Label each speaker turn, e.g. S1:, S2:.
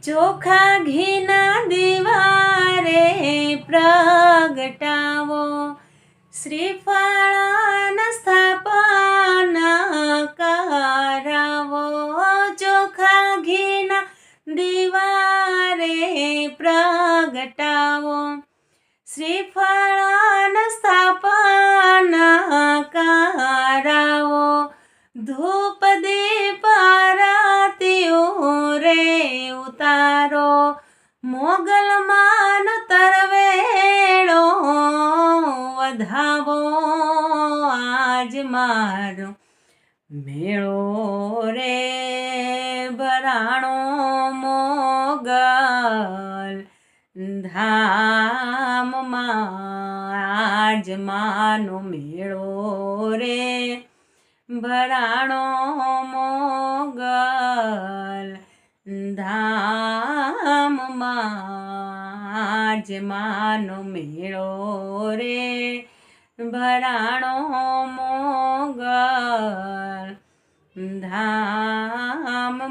S1: ચોખા ઘીના દીવારે પ્રગટાવો, શ્રીફળના સ્થાપન કરાવો. ચોખા ઘીના દીવારે પ્રગટાવો, શ્રીફળના સ્થાપન કરાવો. ધૂપ દીપ આરતીઓ રે ઉતારો, મોગલમાન તરવેણો વધાવો. આજ મારો મેળો રે ભરાણો મોગલ ધામમાં. આજ માનો મેળો રે ભરાણો મોગલ ધામમાં. આજ માનો મેળો રે ભરાણો મોગલ ધામમાં.